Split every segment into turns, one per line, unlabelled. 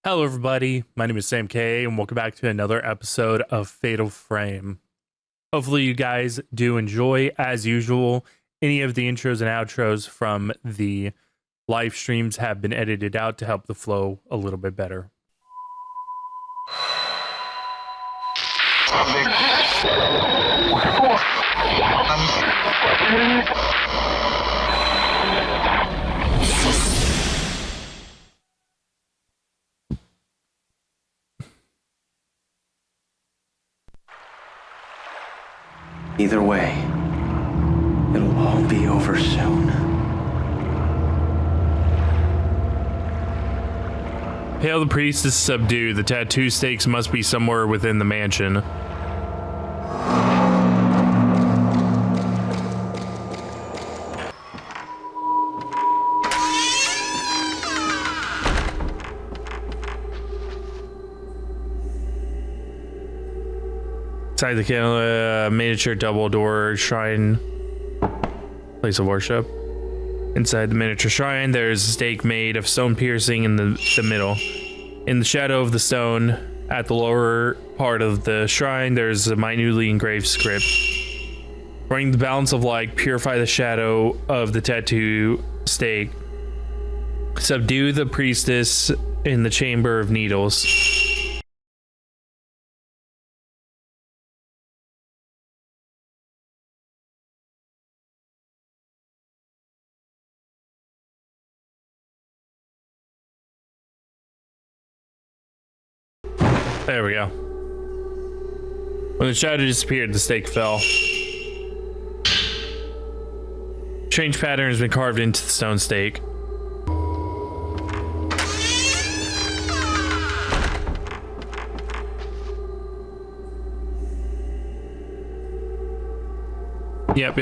Hello, everybody. My name is Sam K, and welcome back to another episode of Fatal Frame. Hopefully, you guys do enjoy, as usual. Any of the intros and outros from the live streams have been edited out to help the flow a little bit better.
Either way, it'll all be over soon.
Hail the priest is subdued. The tattoo stakes must be somewhere within the mansion. Inside the miniature double door shrine place of worship. Inside the miniature shrine, there's a stake made of stone piercing in the middle. In the shadow of the stone, at the lower part of the shrine, there's a minutely engraved script. Bring the balance of light, purify the shadow of the tattoo stake. Subdue the priestess in the chamber of needles. There we go. When the shadow disappeared, the stake fell. Strange pattern has been carved into the stone stake. Yep.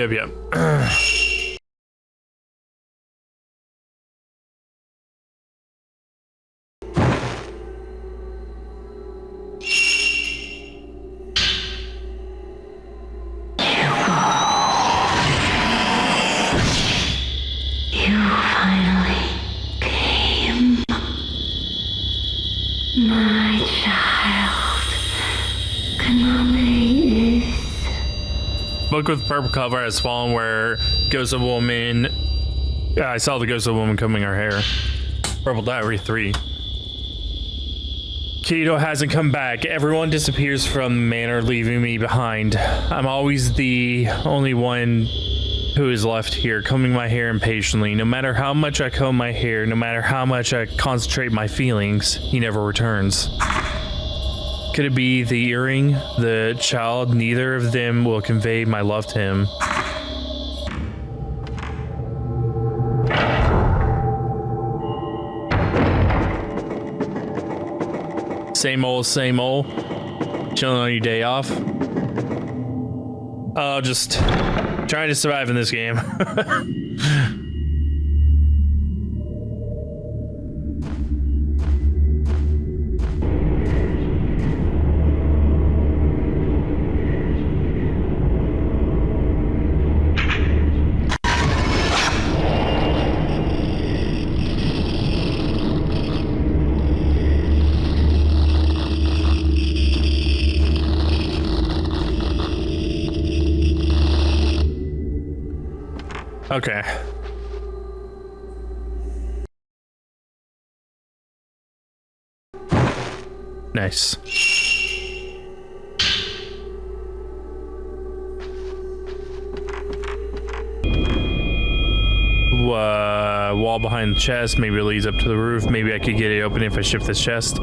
My child, Konami is...
Book with purple cover has fallen where Ghost of Woman... I saw the Ghost of Woman combing her hair. Purple Diary 3. Keto hasn't come back. Everyone disappears from Manor, leaving me behind. I'm always the only one who is left here, combing my hair impatiently. No matter how much I comb my hair, no matter how much I concentrate my feelings, he never returns. Could it be the earring, the child? Neither of them will convey my love to him. Same old, chilling on your day off. Oh, just trying to survive in this game. Okay. Nice. Wall behind the chest. Maybe it leads up to the roof. Maybe I could get it open if I shift this chest.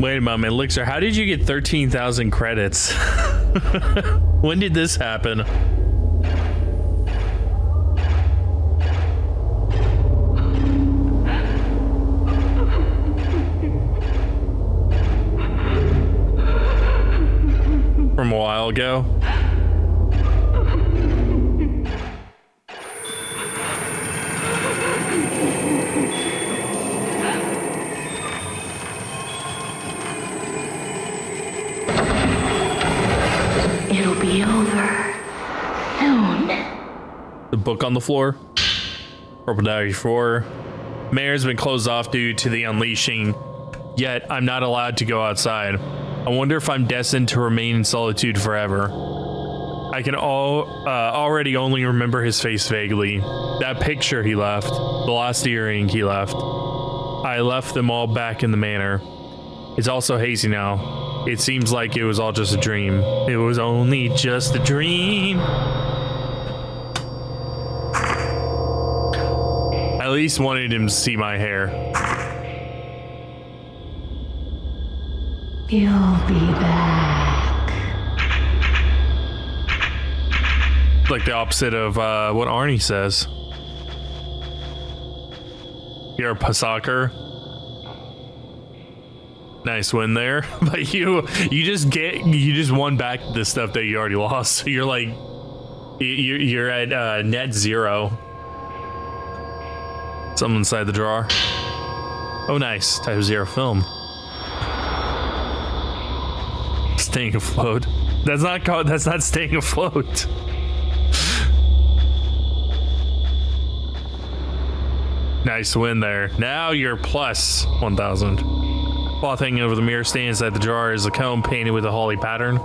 Wait a moment, Elixir, how did you get 13,000 credits? When did this happen? From a while ago?
It'll be over soon.
The book on the floor. Purple Diary 4. Mayor's been closed off due to the unleashing, yet I'm not allowed to go outside. I wonder if I'm destined to remain in solitude forever. I can already only remember his face vaguely. That picture he left, the last earring he left. I left them all back in the manor. It's also hazy now. It seems like it was all just a dream. It was only just a dream. I at least wanted him to see my hair.
You'll be back.
Like the opposite of what Arnie says. You're a Pasaker. Nice win there. But you just won back the stuff that you already lost. So you're like you're at net zero. Something inside the drawer. Oh nice. Type 0 film. Staying afloat. That's not staying afloat. Nice win there. Now you're plus 1,000. Cloth hanging over the mirror stand inside the drawer is a comb painted with a holly pattern.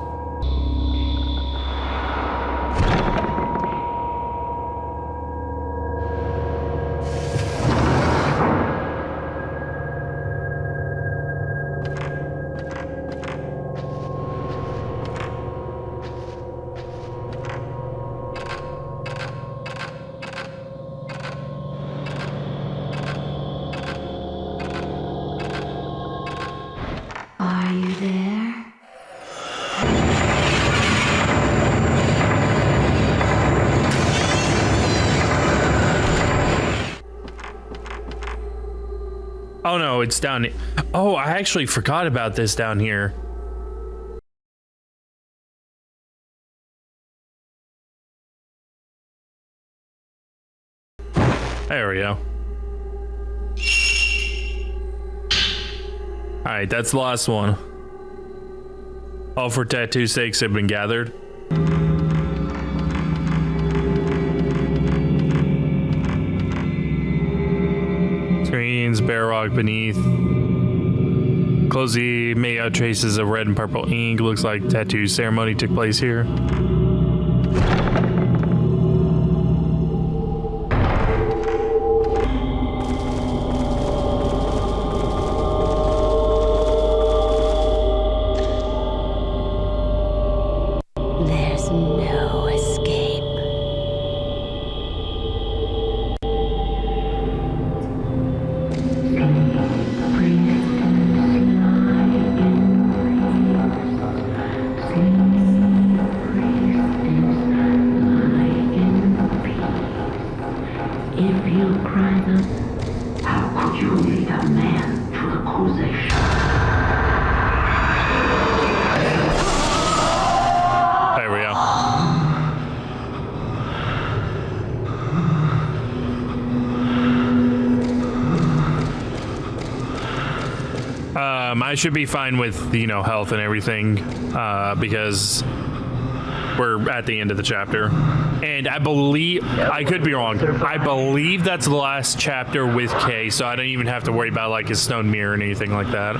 Are you there?
Oh no, it's down. Oh, I actually forgot about this down here. There we go. Alright, that's the last one. All for tattoo stakes have been gathered. Screens, bare rock beneath. Closely made out traces of red and purple ink. Looks like tattoo ceremony took place here.
There's no escape. If you cry them, how could you lead a man to the position?
There we go. I should be fine with, you know, health and everything, because we're at the end of the chapter. And I believe, I could be wrong, I believe that's the last chapter with Kay, so I don't even have to worry about like his stone mirror and anything like that.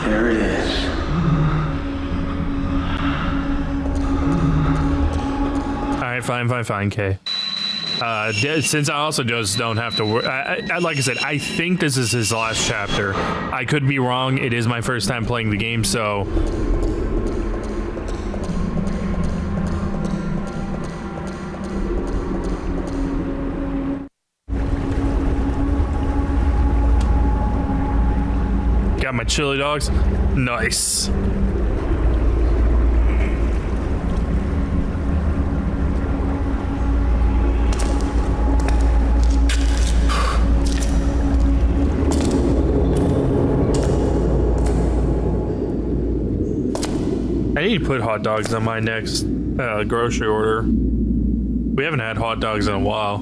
There it is.
Alright, fine, Kay. Since I also just don't have to worry, like I said, I think this is his last chapter. I could be wrong. It is my first time playing the game, so got my chili dogs. Nice. I need to put hot dogs on my next grocery order. We haven't had hot dogs in a while.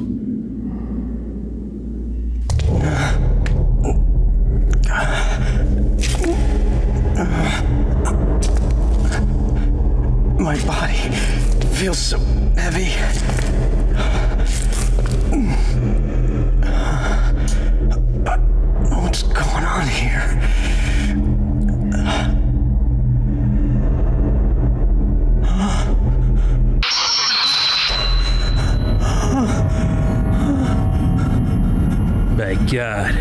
My body feels so heavy. What's going on here?
My God.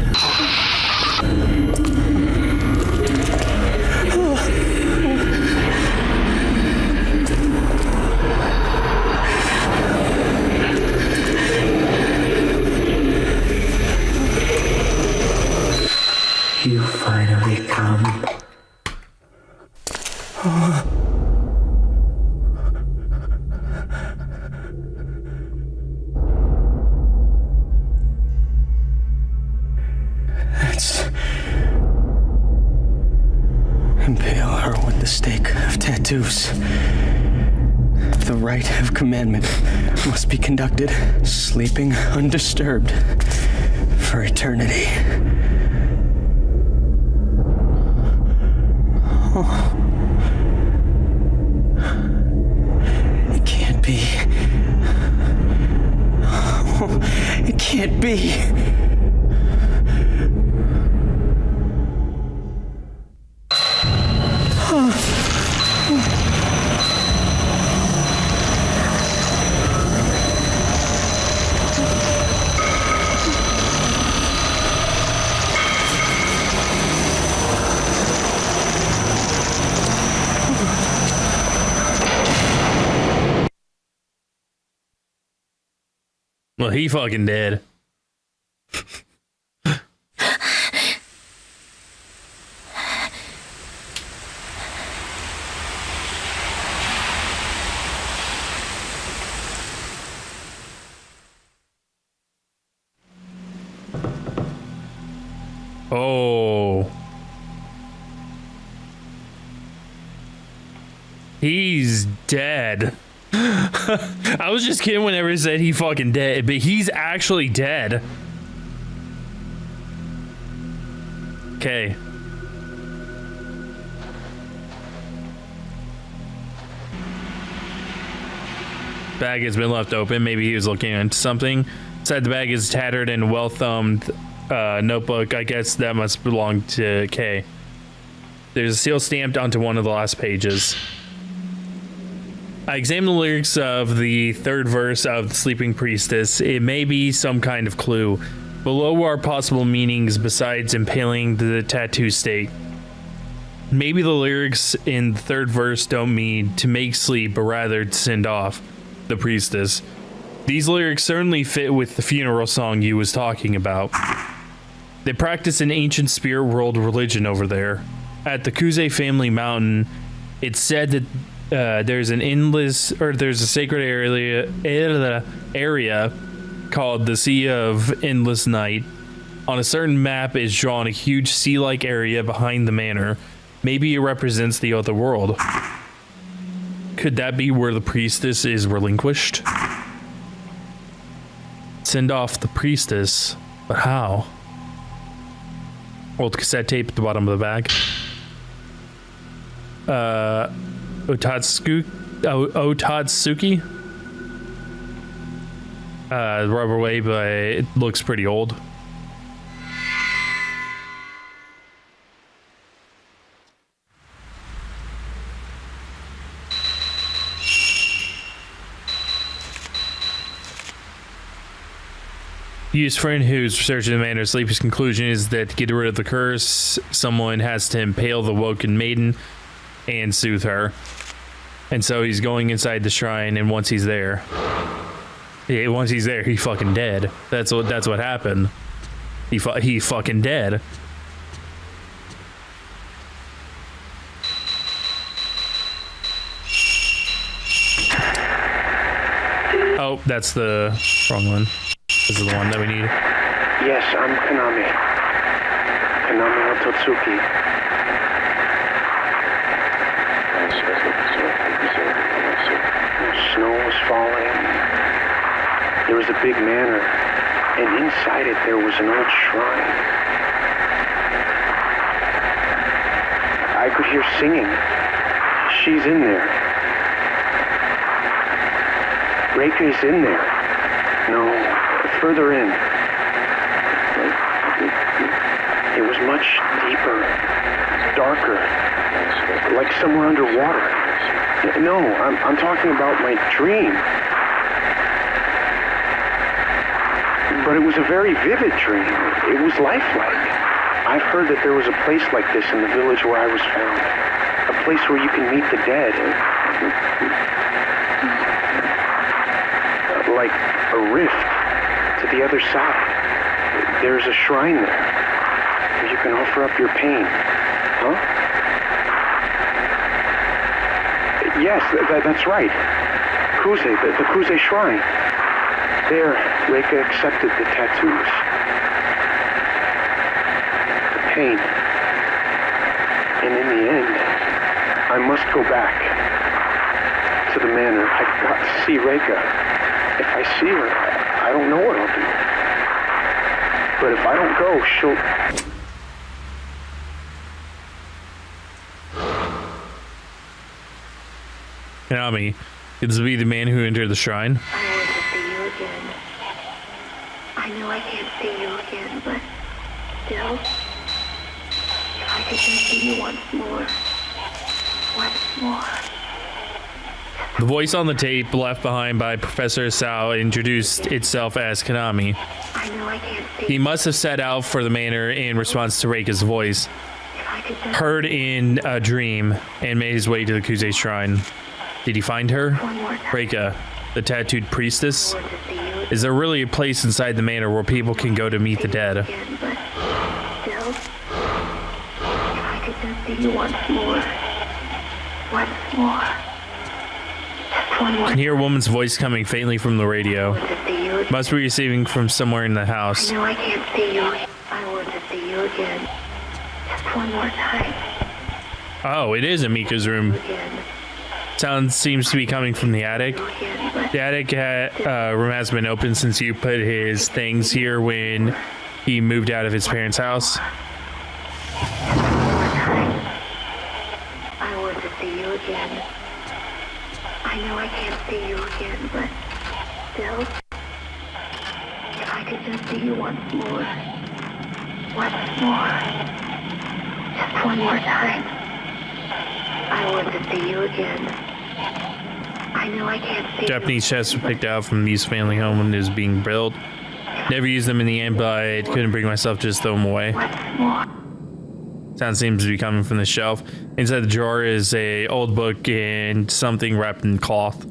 You finally come.
Let's impale her with the stake of tattoos. The rite of commandment must be conducted, sleeping undisturbed for eternity. It can't be. It can't be.
Well, he fucking dead. Oh. He's dead. I was just kidding whenever he said he fucking dead, but he's actually dead. Okay. Bag has been left open. Maybe he was looking into something. Inside the bag is tattered and well-thumbed notebook. I guess that must belong to Kay. There's a seal stamped onto one of the last pages. I examined the lyrics of the third verse of The Sleeping Priestess. It may be some kind of clue. Below are possible meanings besides impaling the tattoo stake. Maybe the lyrics in the third verse don't mean to make sleep, but rather to send off the priestess. These lyrics certainly fit with the funeral song you was talking about. They practice an ancient spirit world religion over there. At the Kuze family mountain, it's said that there's a sacred area called the Sea of Endless Night. On a certain map is drawn a huge sea-like area behind the manor. Maybe it represents the other world. Could that be where the priestess is relinquished? Send off the priestess, but how? Old cassette tape at the bottom of the bag. Otatsuki? Rubber way, but it looks pretty old. Hughes' friend who's researching the Manor sleep, his conclusion is that to get rid of the curse, someone has to impale the woken maiden and soothe her. And so he's going inside the shrine, and once he's there, he fucking dead. That's what happened. He fucking dead. Oh, that's the wrong one. This is the one that we need.
Yes, I'm Kaname. Kaname Ototsuki. Snow was falling. There was a big manor, and inside it there was an old shrine. I could hear singing. She's in there. Reika is in there. No, further in. It was much deeper, darker, like somewhere underwater. No, I'm talking about my dream. But it was a very vivid dream. It was lifelike. I've heard that there was a place like this in the village where I was found. A place where you can meet the dead. Like a rift to the other side. There's a shrine there. Where you can offer up your pain. Huh? Yes, that's right. Kuze, the Kuze shrine. There, Reika accepted the tattoos. The pain. And in the end, I must go back to the manor. I've got to see Reika. If I see her, I don't know what I'll do. But if I don't go, she'll...
Konami, could this be the man who entered the shrine?
I want to see you again. I know I can't see you again, but still, if I could just see you once more.
The voice on the tape left behind by Professor Asao introduced itself as Konami.
I know I can't see
He must have set out for the manor in response to Reika's voice,
if I could just
heard in a dream, and made his way to the Kuze shrine. Did he find her?
one more time.
Reika, the tattooed priestess?
I want to see you
Is there really a place inside the manor where people can go to meet the dead?
again, but still, if I could just see you once more. Just one more
I can hear a woman's voice coming faintly from the radio.
I want to see you again.
Must be receiving from somewhere in the house.
I know I can't see you. I want to see you again. Just one more time.
Oh, it is Amika's room.
Again.
Sound seems to be coming from the attic.
Again, but
The attic room has been open since you put his things here when he moved out of his parents' house.
I want to see you again. I know I can't see you again, but still, if I could just see you once more. Just one more time. I want to see you again. I know I can't see
Japanese chests were picked out from the East family home when it was being built. Never used them in the end, but I couldn't bring myself to just throw them away.
you once more.
Sound seems to be coming from the shelf. Inside the drawer is a old book and something wrapped in cloth.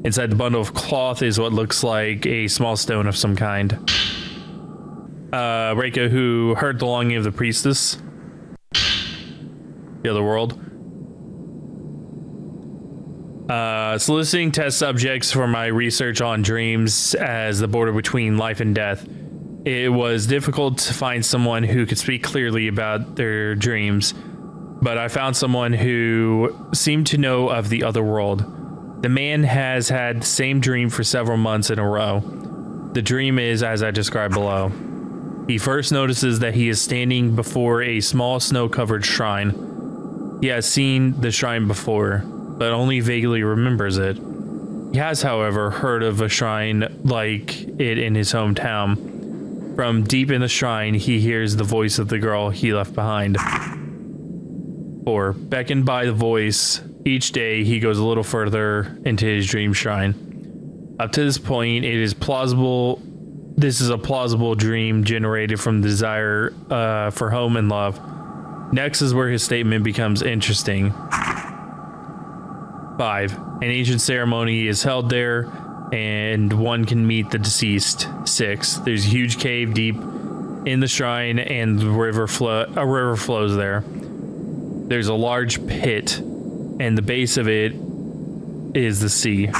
Inside the bundle of cloth is what looks like a small stone of some kind. Reika, who heard the longing of the priestess, the other world, soliciting test subjects for my research on dreams as the border between life and death. It was difficult to find someone who could speak clearly about their dreams, but I found someone who seemed to know of the other world. The man has had the same dream for several months in a row. The dream is as I described below. He first notices that he is standing before a small snow-covered shrine. He has seen the shrine before, but only vaguely remembers it. He has, however, heard of a shrine like it in his hometown. From deep in the shrine, he hears the voice of the girl he left behind. 4. Beckoned by the voice, each day he goes a little further into his dream shrine. Up to this point, it is plausible. This is a plausible dream generated from the desire for home and love. Next is where his statement becomes interesting. 5. An ancient ceremony is held there, and one can meet the deceased. 6. There's a huge cave deep in the shrine, and a river flows there. There's a large pit, and the base of it is the sea.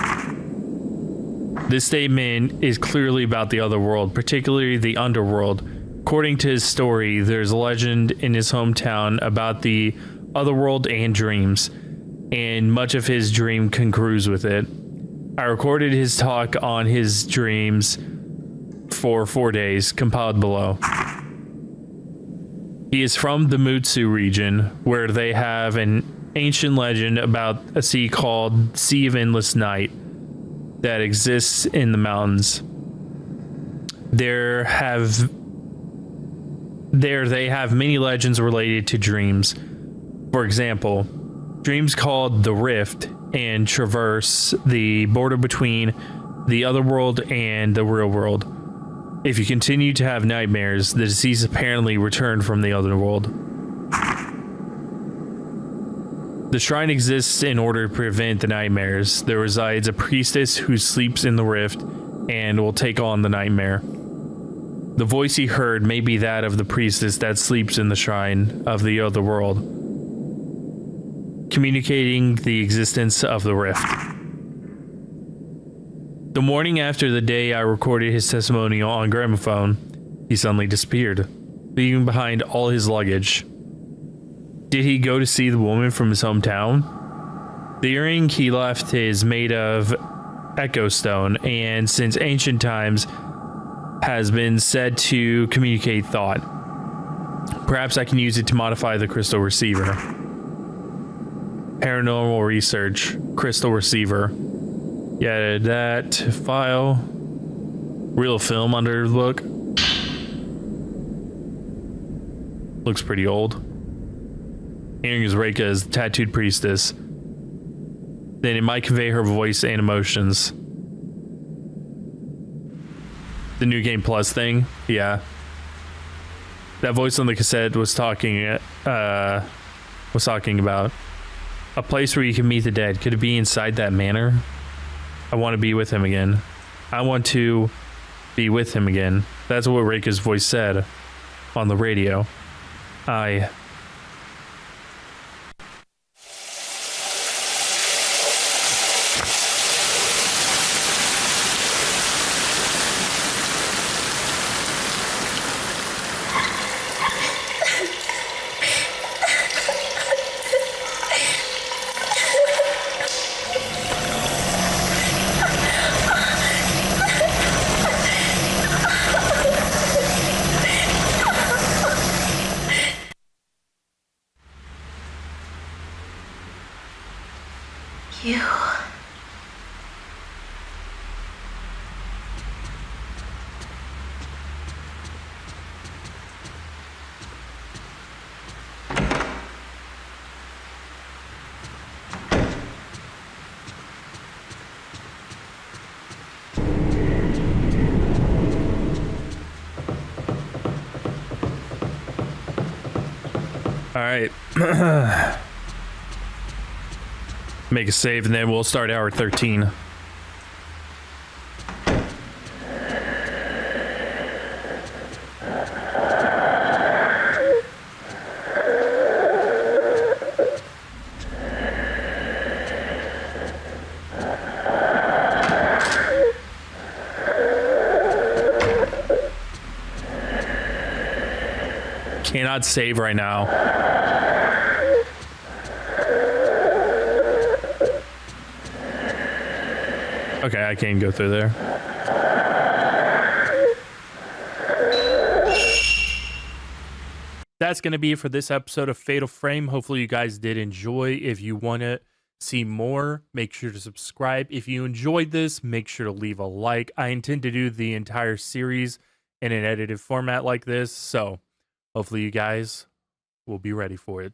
This statement is clearly about the other world, particularly the underworld. According to his story, there's a legend in his hometown about the otherworld and dreams, and much of his dream concurs with it. I recorded his talk on his dreams for 4 days, compiled below. He is from the Mutsu region, where they have an ancient legend about a sea called Sea of Endless Night that exists in the mountains. They have many legends related to dreams. For example, dreams called the Rift and traverse the border between the other world and the real world. If you continue to have nightmares, the deceased apparently return from the other world. The shrine exists in order to prevent the nightmares. There resides a priestess who sleeps in the rift and will take on the nightmare. The voice he heard may be that of the priestess that sleeps in the shrine of the other world, communicating the existence of the rift. The morning after the day I recorded his testimonial on gramophone, he suddenly disappeared, leaving behind all his luggage. Did he go to see the woman from his hometown? The earring he left is made of echo stone, and since ancient times has been said to communicate thought. Perhaps I can use it to modify the crystal receiver. Paranormal research, crystal receiver. Yeah, that file. Real film under the book. Looks pretty old. Hearing is Reika as the tattooed priestess. Then it might convey her voice and emotions. The New Game Plus thing, yeah. That voice on the cassette was talking about a place where you can meet the dead. Could it be inside that manor? I want to be with him again. I want to be with him again. That's what Reika's voice said on the radio.
You.
All right. Make a save and then we'll start hour 13. Cannot save right now. Okay, I can't go through there. That's going to be it for this episode of Fatal Frame. Hopefully you guys did enjoy. If you want to see more, make sure to subscribe. If you enjoyed this, make sure to leave a like. I intend to do the entire series in an edited format like this, so hopefully you guys will be ready for it.